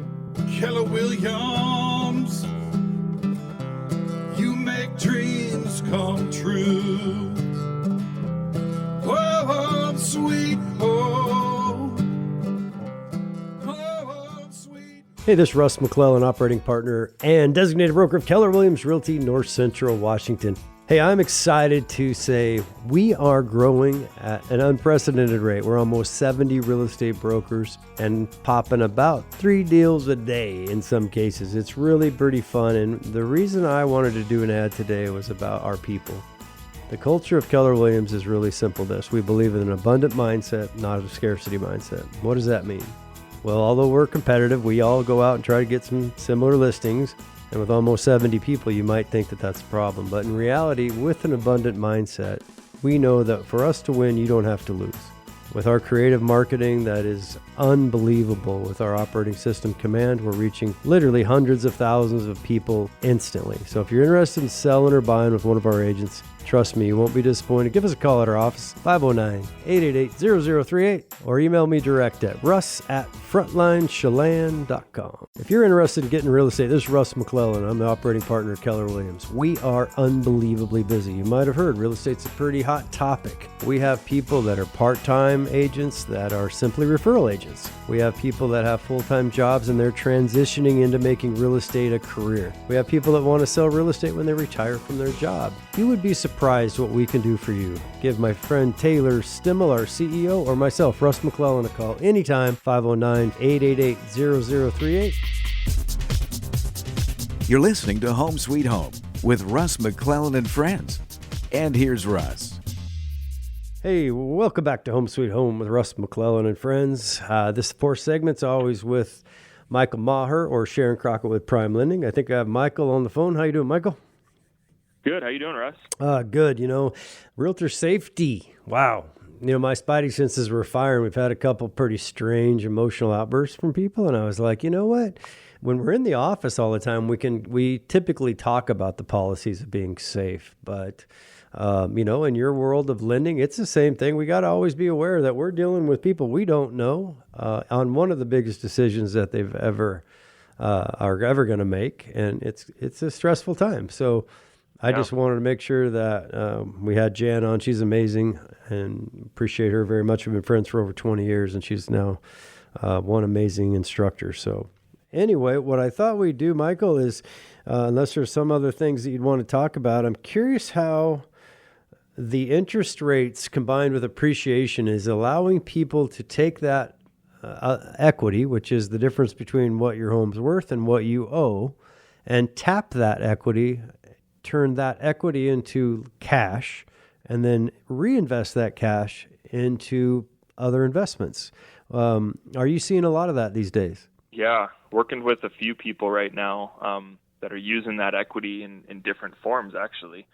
Speaker 1: Keller Williams, you make dreams come true. Oh, sweet home. Oh, sweet.
Speaker 3: Hey, this is Russ McClellan, operating partner and designated broker of Keller Williams Realty, North Central Washington. Hey, I'm excited to say we are growing at an unprecedented rate. We're almost 70 real estate brokers and popping about 3 deals a day in some cases. It's really pretty fun. And the reason I wanted to do an ad today was about our people. The culture of Keller Williams is really simple this. We believe in an abundant mindset, not a scarcity mindset. What does that mean? Well, although we're competitive, we all go out and try to get some similar listings. And with almost 70 people, you might think that that's a problem. But in reality, with an abundant mindset, we know that for us to win, you don't have to lose. With our creative marketing that is unbelievable, with our operating system Command, we're reaching literally hundreds of thousands of people instantly. So if you're interested in selling or buying with one of our agents, trust me, you won't be disappointed. Give us a call at our office, 509-888-0038, or email me direct at russ@frontlinechelan.com. If you're interested in getting real estate, this is Russ McClellan. I'm the operating partner at Keller Williams. We are unbelievably busy. You might have heard real estate's a pretty hot topic. We have people that are part-time agents that are simply referral agents. We have people that have full-time jobs and they're transitioning into making real estate a career. We have people that want to sell real estate when they retire from their job. You would be surprised what we can do for you. Give my friend Taylor Stimmel, our CEO, or myself, Russ McClellan, a call anytime, 509-888-0038.
Speaker 2: You're listening to Home Sweet Home with Russ McClellan and Friends. And here's Russ.
Speaker 3: Hey, welcome back to Home Sweet Home with Russ McClellan and Friends. This 4th segment's always with Michael Maher or Sharon Crockett with Prime Lending. I think I have Michael on the phone. How you doing, Michael?
Speaker 5: Good. How you doing, Russ?
Speaker 3: Good. Realtor safety. Wow. My spidey senses were firing. We've had a couple pretty strange emotional outbursts from people. And I was like, you know what? When we're in the office all the time, we typically talk about the policies of being safe. But, in your world of lending, it's the same thing. We got to always be aware that we're dealing with people we don't know on one of the biggest decisions that they've are ever going to make. And it's a stressful time. So I just wanted to make sure that we had Jan on. She's amazing and appreciate her very much. We've been friends for over 20 years, and she's now one amazing instructor. So anyway, what I thought we'd do, Michael, is unless there's some other things that you'd want to talk about, I'm curious how the interest rates combined with appreciation is allowing people to take that equity, which is the difference between what your home's worth and what you owe, and tap that equity, turn that equity into cash, and then reinvest that cash into other investments. Are you seeing a lot of that these days?
Speaker 5: Yeah, working with a few people right now that are using that equity in different forms, actually,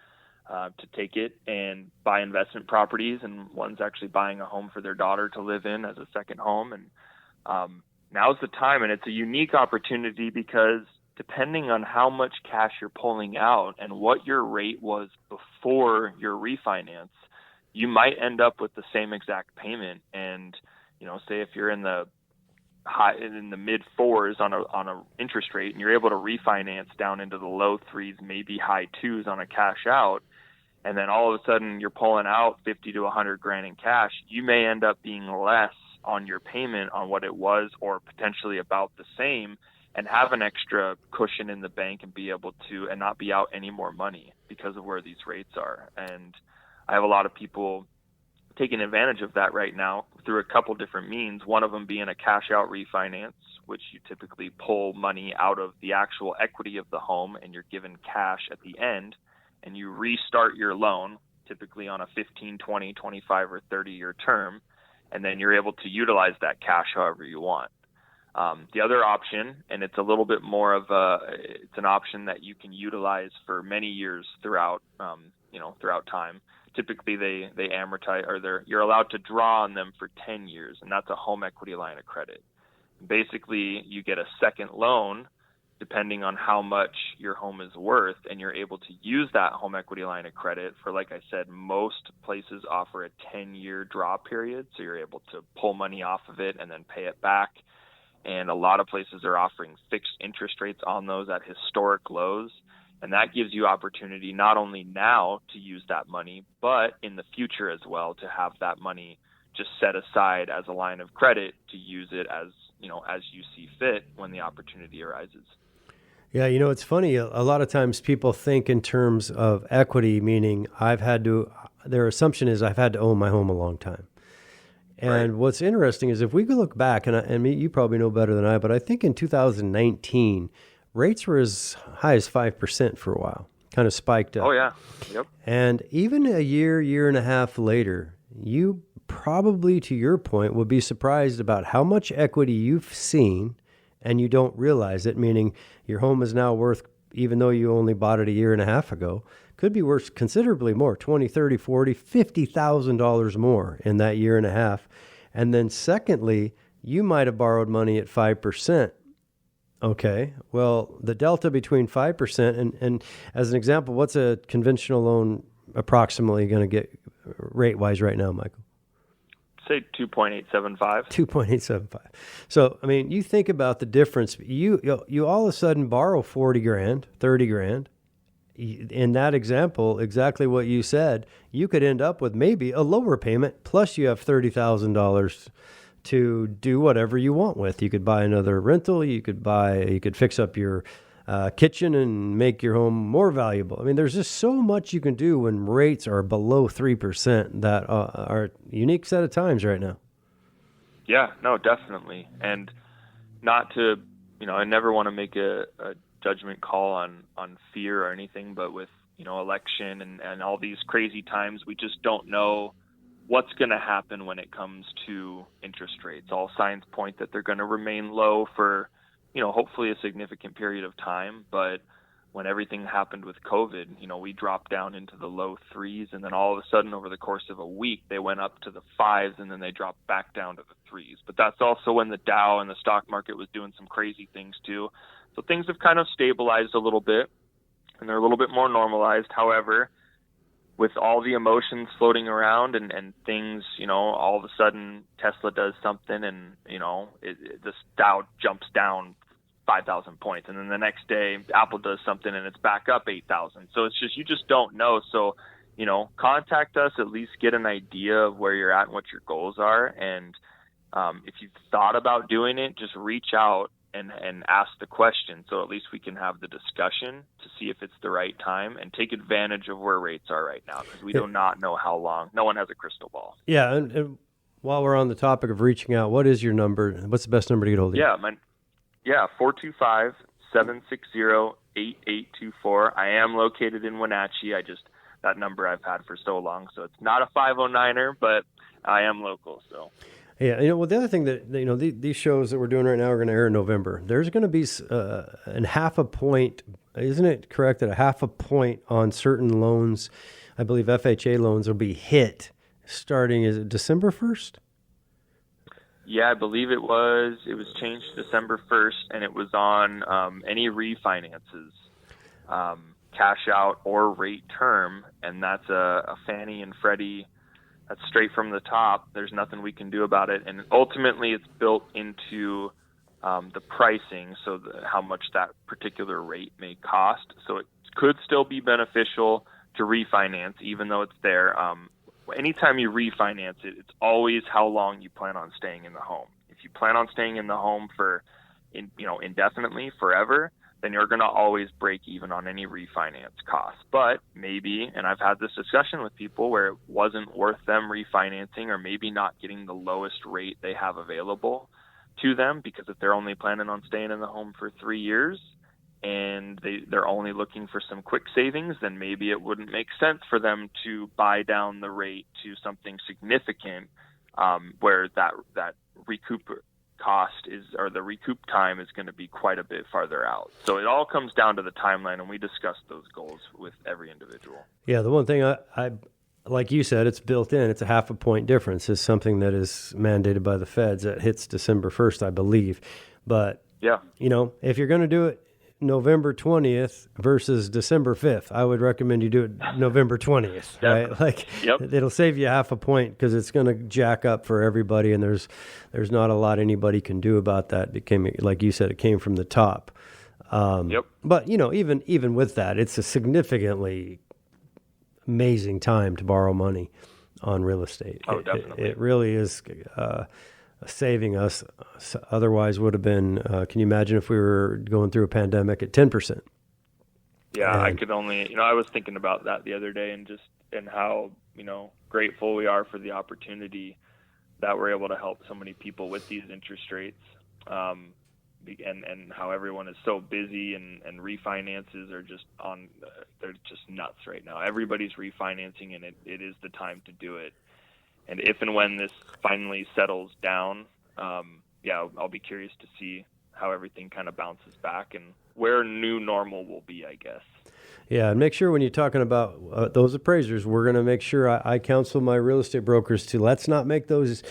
Speaker 5: to take it and buy investment properties, and one's actually buying a home for their daughter to live in as a second home. And now's the time, and it's a unique opportunity because depending on how much cash you're pulling out and what your rate was before your refinance, you might end up with the same exact payment. And, say if you're in the mid 4s on a interest rate and you're able to refinance down into the low 3s, maybe high 2s on a cash out, and then all of a sudden you're pulling out 50 to 100 grand in cash, you may end up being less on your payment on what it was, or potentially about the same, and have an extra cushion in the bank and be able to, and not be out any more money because of where these rates are. And I have a lot of people taking advantage of that right now through a couple different means, one of them being a cash out refinance, which you typically pull money out of the actual equity of the home and you're given cash at the end, and you restart your loan, typically on a 15, 20, 25, or 30-year term, and then you're able to utilize that cash however you want. The other option, and it's a little bit more of it's an option that you can utilize for many years throughout time. Typically they amortize, or you're allowed to draw on them for 10 years, and that's a home equity line of credit. Basically, you get a second loan depending on how much your home is worth, and you're able to use that home equity line of credit for, like I said, most places offer a 10-year draw period, so you're able to pull money off of it and then pay it back. And a lot of places are offering fixed interest rates on those at historic lows. And that gives you opportunity not only now to use that money, but in the future as well, to have that money just set aside as a line of credit to use it as you see fit when the opportunity arises.
Speaker 3: Yeah, it's funny. A lot of times people think in terms of equity, meaning their assumption is I've had to own my home a long time. And
Speaker 5: Right.
Speaker 3: what's interesting is if we could look back, you probably know better than I, but I think in 2019, rates were as high as 5% for a while, kind of spiked up.
Speaker 5: Oh yeah. Yep.
Speaker 3: And even a year and a half later, you probably, to your point, would be surprised about how much equity you've seen and you don't realize it, meaning your home is now worth, even though you only bought it a year and a half ago, could be worth considerably more, 20, 30, 40, $50,000 more in that year and a half. And then secondly, you might have borrowed money at 5%. Okay, well, the delta between 5% and as an example, what's a conventional loan approximately going to get rate-wise right now, Michael?
Speaker 5: Say 2.875.
Speaker 3: 2.875. So, you think about the difference. You all of a sudden borrow 40 grand, 30 grand. In that example, exactly what you said, you could end up with maybe a lower payment, plus you have $30,000 to do whatever you want with. You could buy another rental. You could fix up your kitchen and make your home more valuable. There's just so much you can do when rates are below 3% that are a unique set of times right now.
Speaker 5: Yeah, no, definitely. And not to, I never want to make a judgment call on fear or anything, but with, election and all these crazy times, we just don't know what's going to happen when it comes to interest rates. All signs point that they're going to remain low for, hopefully a significant period of time. But when everything happened with COVID, we dropped down into the low threes, and then all of a sudden over the course of a week, they went up to the fives, and then they dropped back down to the threes. But that's also when the Dow and the stock market was doing some crazy things too. So things have kind of stabilized a little bit, and they're a little bit more normalized. However, with all the emotions floating around and things, all of a sudden Tesla does something and, this Dow jumps down 5,000 points. And then the next day Apple does something and it's back up 8,000. So it's just, you just don't know. So, contact us, at least get an idea of where you're at and what your goals are. And if you've thought about doing it, just reach out and ask the question, so at least we can have the discussion to see if it's the right time and take advantage of where rates are right now, because we do not know how long. No one has a crystal ball.
Speaker 3: Yeah, and while we're on the topic of reaching out, what is your number? What's the best number to get hold of you? 425-760-8824. I am located in Wenatchee. That number I've had for so long, so it's not a 509er, but I am local, so. Yeah, the other thing that, these shows that we're doing right now are going to air in November. There's going to be a half a point, isn't it correct that a half a point on certain loans, I believe FHA loans, will be hit starting, is it December 1st?
Speaker 5: Yeah, I believe it was changed December 1st, and it was on any refinances, cash out or rate term, and that's a Fannie and Freddie. That's straight from the top. There's nothing we can do about it. And ultimately, it's built into the pricing, so how much that particular rate may cost. So it could still be beneficial to refinance, even though it's there. Anytime you refinance it, it's always how long you plan on staying in the home. If you plan on staying in the home for, indefinitely, forever, then you're going to always break even on any refinance costs. But maybe, and I've had this discussion with people where it wasn't worth them refinancing, or maybe not getting the lowest rate they have available to them, because if they're only planning on staying in the home for 3 years and they're only looking for some quick savings, then maybe it wouldn't make sense for them to buy down the rate to something significant, where that recoup cost is, or the recoup time is going to be quite a bit farther out. So it all comes down to the timeline, and we discuss those goals with every individual. Yeah,
Speaker 3: the one thing I like you said, it's built in. It's a half a point difference. It's something that is mandated by the feds that hits December 1st, I believe. But
Speaker 5: yeah,
Speaker 3: if you're going to do it November 20th versus December 5th, I would recommend you do it November 20th, right? Like, it'll save you half a point, because it's going to jack up for everybody, and there's not a lot anybody can do about that. It came, like you said, it came from the top. But even with that, it's a significantly amazing time to borrow money on real estate.
Speaker 5: Oh, definitely.
Speaker 3: It really is. saving us. Otherwise would have been, can you imagine if we were going through a pandemic at 10%?
Speaker 5: Yeah,
Speaker 3: And
Speaker 5: I could only, I was thinking about that the other day and how, grateful we are for the opportunity that we're able to help so many people with these interest rates. And how everyone is so busy and refinances are just they're just nuts right now. Everybody's refinancing, and it is the time to do it. And if and when this finally settles down, I'll be curious to see how everything kind of bounces back and where new normal will be, I guess.
Speaker 3: Yeah, and make sure when you're talking about those appraisers, we're going to make sure I counsel my real estate brokers to let's not make those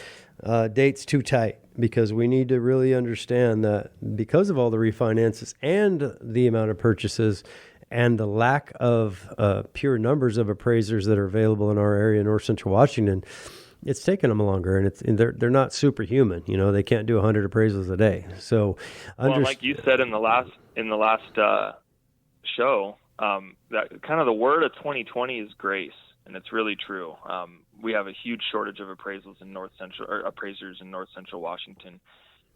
Speaker 3: dates too tight, because we need to really understand that because of all the refinances and the amount of purchases and the lack of pure numbers of appraisers that are available in our area, North Central Washington, it's taken them longer, and they're not superhuman. They can't do 100 appraisals a day. So,
Speaker 5: like you said in the last show, that kind of the word of 2020 is grace, and it's really true. We have a huge shortage of appraisers in North Central Washington,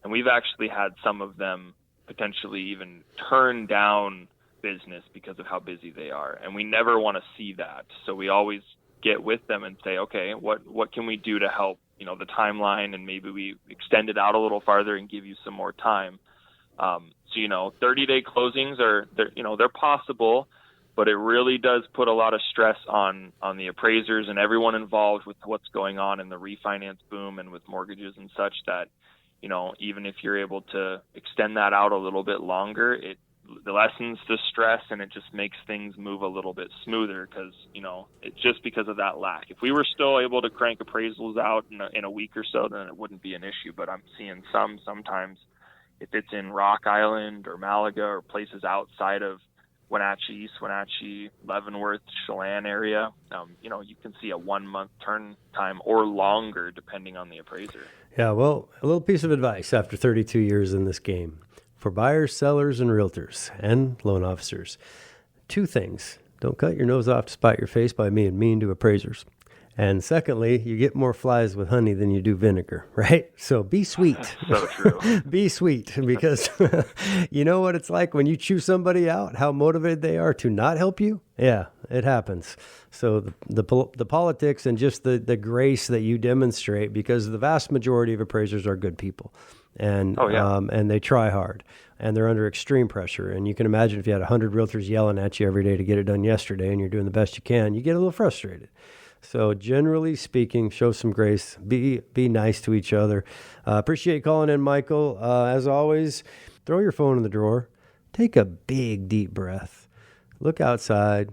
Speaker 5: and we've actually had some of them potentially even turn down business because of how busy they are, and we never want to see that. So we always get with them and say, okay, what can we do to help the timeline, and maybe we extend it out a little farther and give you some more time. 30-day closings they're possible, but it really does put a lot of stress on the appraisers and everyone involved with what's going on in the refinance boom and with mortgages and such, that even if you're able to extend that out a little bit longer, it lessens the stress, and it just makes things move a little bit smoother, because it's just because of that lack. If we were still able to crank appraisals out in a week or so, then it wouldn't be an issue. But I'm seeing sometimes, if it's in Rock Island or Malaga or places outside of Wenatchee, East Wenatchee, Leavenworth, Chelan area, you can see a 1-month turn time or longer depending on the appraiser.
Speaker 3: Yeah, well, a little piece of advice after 32 years in this game for buyers, sellers, and realtors and loan officers. 2 things. Don't cut your nose off to spite your face by being mean to appraisers. And secondly, you get more flies with honey than you do vinegar, right? So be sweet.
Speaker 5: So true.
Speaker 3: Be sweet, because you know what it's like when you chew somebody out, how motivated they are to not help you? Yeah, it happens. So the politics and just the grace that you demonstrate, because the vast majority of appraisers are good people. And and they try hard, and they're under extreme pressure. And you can imagine if you had 100 realtors yelling at you every day to get it done yesterday, and you're doing the best you can, you get a little frustrated. So generally speaking, show some grace, be nice to each other. Appreciate you calling in, Michael. As always, throw your phone in the drawer, take a big, deep breath, look outside,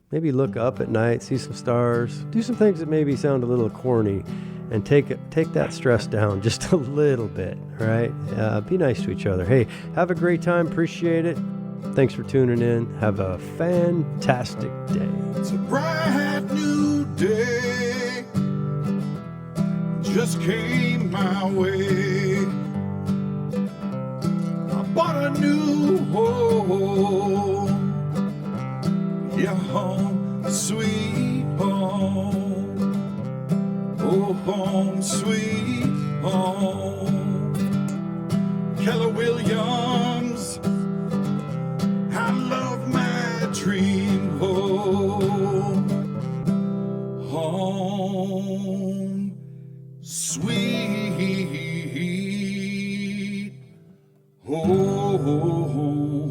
Speaker 3: maybe look up at night, see some stars, do some things that maybe sound a little corny, and take that stress down just a little bit, right? Be nice to each other. Hey, have a great time. Appreciate it. Thanks for tuning in. Have a fantastic day.
Speaker 1: It's a bright new day, just came my way. I bought a new home, yeah, home, sweet home. Oh, home, sweet home. Keller Williams, I love my dream home. Home, sweet home.